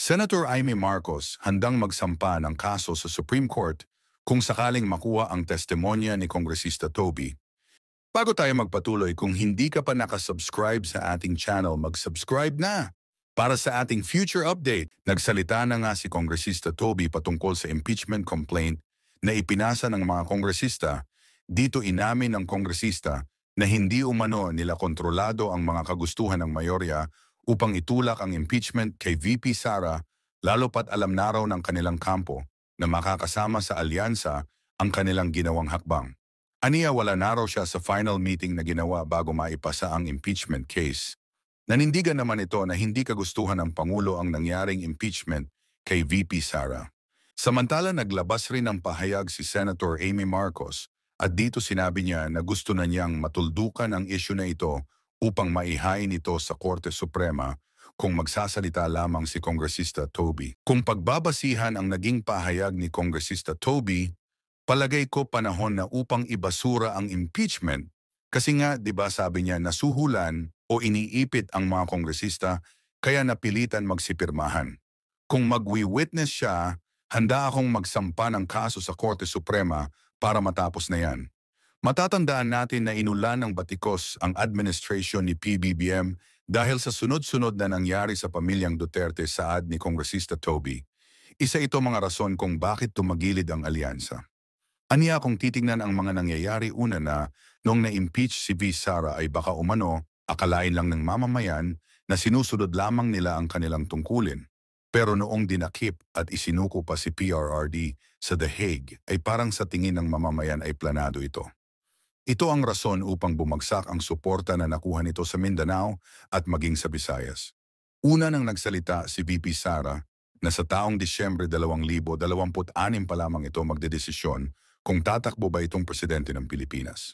Senator Amy Marcos handang magsampa ng kaso sa Supreme Court kung sakaling makuha ang testimonya ni Kongresista Toby. Bago tayo magpatuloy, kung hindi ka pa nakasubscribe sa ating channel, mag-subscribe na. Para sa ating future update, nagsalita na nga si Kongresista Toby patungkol sa impeachment complaint na ipinasa ng mga kongresista. Dito inamin ng kongresista na hindi umano nila kontrolado ang mga kagustuhan ng mayorya upang itulak ang impeachment kay VP Sara, lalo pat alam na raw ng kanilang kampo na makakasama sa alyansa ang kanilang ginawang hakbang. Aniya wala na raw siya sa final meeting na ginawa bago maipasa ang impeachment case. Nanindigan naman ito na hindi kagustuhan ng Pangulo ang nangyaring impeachment kay VP Sara. Samantala naglabas rin ng pahayag si Senator Amy Marcos at dito sinabi niya na gusto na niyang matuldukan ang issue na ito upang maihain ito sa Korte Suprema kung magsasalita lamang si Kongresista Toby. Kung pagbabasihan ang naging pahayag ni Kongresista Toby, palagay ko panahon na upang ibasura ang impeachment kasi nga 'di ba sabi niya nasuhulan o iniipit ang mga kongresista kaya napilitan magsipirmahan. Kung magwi-witness siya, handa akong magsampa ng kaso sa Korte Suprema para matapos na yan. Matatandaan natin na inulan ng batikos ang administrasyon ni PBBM dahil sa sunod-sunod na nangyari sa pamilyang Duterte saad ni Kongresista Toby. Isa ito mga rason kung bakit tumagilid ang alyansa. Aniya kung titingnan ang mga nangyayari una na noong na-impeach si V. Sara ay baka umano akalain lang ng mamamayan na sinusunod lamang nila ang kanilang tungkulin. Pero noong dinakip at isinuko pa si PRRD sa The Hague ay parang sa tingin ng mamamayan ay planado ito. Ito ang rason upang bumagsak ang suporta na nakuha nito sa Mindanao at maging sa Visayas. Una nang nagsalita si VP Sara na sa taong Disyembre 2026 pa lamang ito magdedesisyon kung tatakbo ba itong presidente ng Pilipinas.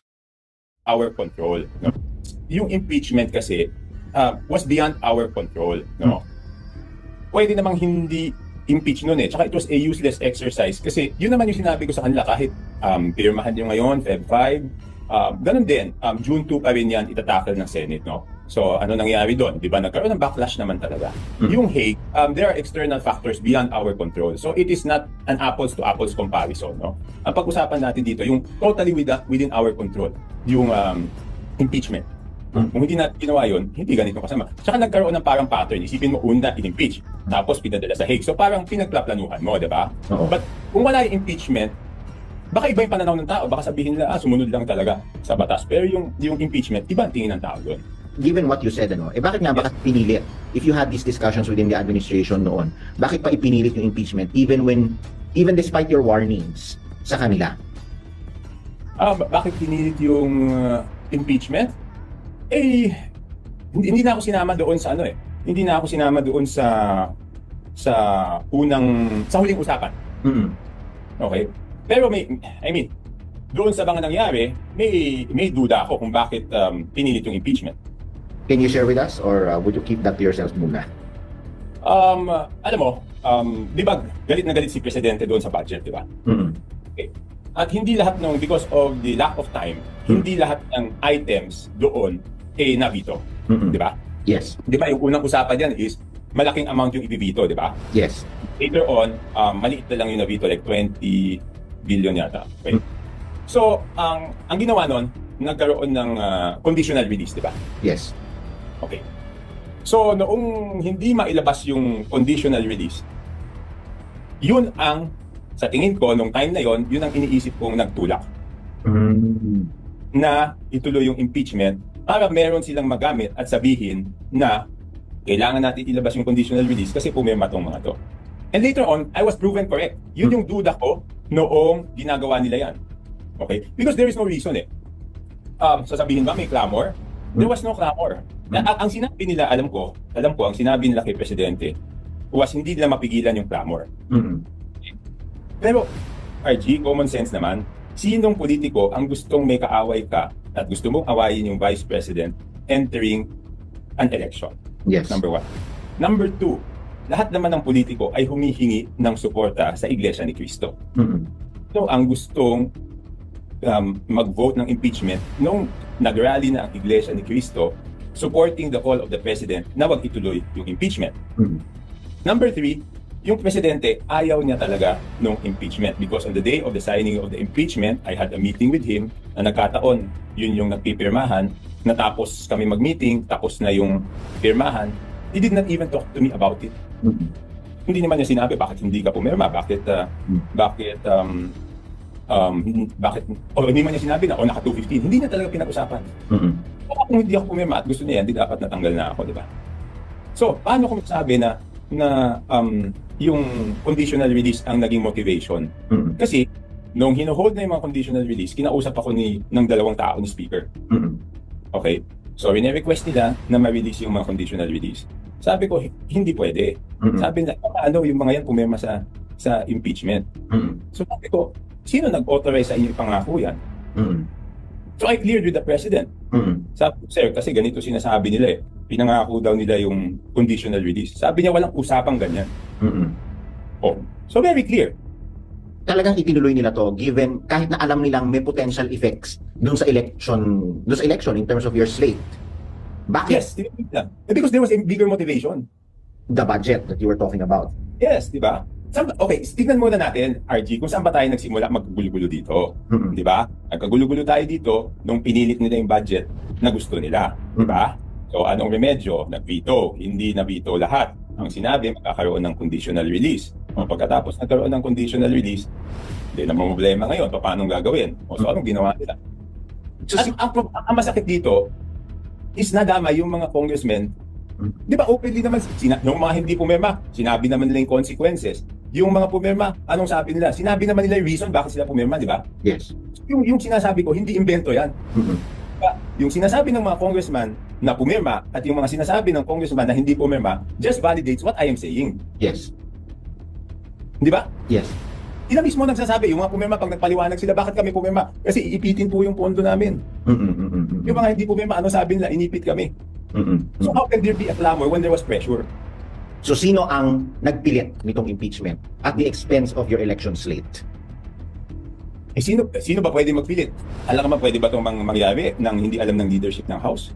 Our control. No? Yung impeachment kasi was beyond our control. No? Pwede namang hindi impeach nun eh. Tsaka it was a useless exercise kasi yun naman yung sinabi ko sa kanila kahit pirmahan nyo ngayon, Feb 5, ganun din, June 2 pa rin yan itatakal ng Senate. No? So ano nangyari doon? Di ba nagkaroon ng backlash naman talaga. Yung Hague, there are external factors beyond our control. So it is not an apples to apples comparison. No? Ang pag-usapan natin dito, yung totally within our control, yung impeachment. Kung hindi natin ginawa yun, hindi ganito kasama. Tsaka nagkaroon ng parang pattern. Isipin mo, una, in-impeach. Tapos pinadala sa Hague. So parang pinagplaplanuhan mo, di ba? But kung wala yung impeachment, baka iba yung pananaw ng tao. Baka sabihin nila, sumunod lang talaga sa batas. Pero yung impeachment, iba ang tingin ng tao doon. Given what you said, bakit bakit pinilit? If you had these discussions within the administration noon, bakit pa ipinilit yung impeachment even despite your warnings sa kanila? Bakit pinilit yung impeachment? Hindi na ako sinama doon sa ano eh. Hindi na ako sinama doon sa huling usapan. Okay? Pero doon sa mga nangyari, may duda ako kung bakit pinilit yung impeachment. Can you share with us or would you keep that to yourselves muna? Alam mo, di ba galit na galit si Presidente doon sa budget, di ba? Okay. At hindi lahat because of the lack of time, hindi lahat ng items doon nabito, di ba? Yes. Di ba yung unang usapan diyan is malaking amount yung ibibito, di ba? Yes. Later on, maliit na lang yung nabito, like 20 billion yata. Okay? So, ang ginawa nun, nagkaroon ng conditional release, di ba? Yes. Okay. So, noong hindi mailabas yung conditional release, yun ang, sa tingin ko, nung time na yun ang iniisip kong nagtulak. Na ituloy yung impeachment para meron silang magamit at sabihin na kailangan natin ilabas yung conditional release kasi pumirma tong mga to. And later on, I was proven correct. Yun yung duda ko noong ginagawa nila yan. Okay? Because there is no reason eh. Sasabihin ba may clamor? There was no clamor. Ang sinabi nila, alam ko, ang sinabi nila kay Presidente was hindi nila mapigilan yung clamor. Pero, RG, common sense naman, sinong politiko ang gustong may kaaway ka at gusto mong awayin yung Vice President entering an election? Yes. Number 1. Number 2, lahat naman ng politiko ay humihingi ng suporta sa Iglesia ni Cristo. So, ang gustong mag-vote ng impeachment nung nag-rally na ang Iglesia ni Cristo supporting the call of the President na wag ituloy yung impeachment. Number 3, yung presidente, ayaw niya talaga nung impeachment because on the day of the signing of the impeachment, I had a meeting with him na nagkataon, yun yung nagpipirmahan, natapos kami mag-meeting, tapos na yung pirmahan, he did not even talk to me about it. Hindi naman niya sinabi, bakit hindi ka pumirma? Bakit, o hindi man niya sinabi na, naka 215. Hindi niya talaga pinag-usapan. Kung hindi ako pumirma at gusto niya yan, hindi dapat natanggal na ako, di ba? So, paano ko masabi na yung conditional release ang naging motivation? Kasi, nung hino-hold na yung mga conditional release, kinausap ako ng dalawang tao ni Speaker. Okay? So, rine-request nila na ma-release yung mga conditional release. Sabi ko, hindi pwede. Sabi nila, paano yung mga yan pumirma sa impeachment? So, sabi ko, sino nag-authorize sa inyo pangako yan? So, I cleared with the President. Sabi ko, sir, kasi ganito sinasabi nila eh. Pinangako daw nila yung conditional release. Sabi niya, walang usapang ganyan. So, very clear. Talagang itinuloy nila to given kahit na alam nilang may potential effects dun sa election in terms of your slate. Bakit? Yes, because there was a bigger motivation. The budget that you were talking about. Yes, di ba? Okay, tignan muna natin, RG, kung saan ba tayo nagsimula magkagulo-gulo dito. Di ba? Nagkagulo-gulo tayo dito nung pinilit nila yung budget na gusto nila. Di ba? So, anong remedyo? Nag-veto. Hindi na-veto lahat. Ang sinabi, magkakaroon ng conditional release. O pagkatapos nagkaroon ng conditional release, hindi na problema ngayon. Paano gagawin? So, anong ginawa nila? So, ang masakit dito is nadama yung mga congressmen. Di ba, openly naman, yung mga hindi pumirma, sinabi naman nila yung consequences. Yung mga pumirma, anong sabi nila? Sinabi naman nila yung reason bakit sila pumirma, di ba? Yes. Yung sinasabi ko, hindi invento yan. Diba? Yung sinasabi ng mga congressman na pumirma at yung mga sinasabi ng congressman na hindi pumirma just validates what I am saying. Yes. Di ba? Yes. Sila mismo nagsasabi, yung mga pumirma, pag nagpaliwanag sila, bakit kami pumirma? Kasi iipitin po yung pondo namin. Yung mga hindi pumirma, ano sabi nila? Inipit kami. So how can there be a clamor when there was pressure? So sino ang nagpilit nitong impeachment at the expense of your election slate? Sino ba pwede magpilit? Alam ka pwede ba itong mangyari nang hindi alam ng leadership ng House?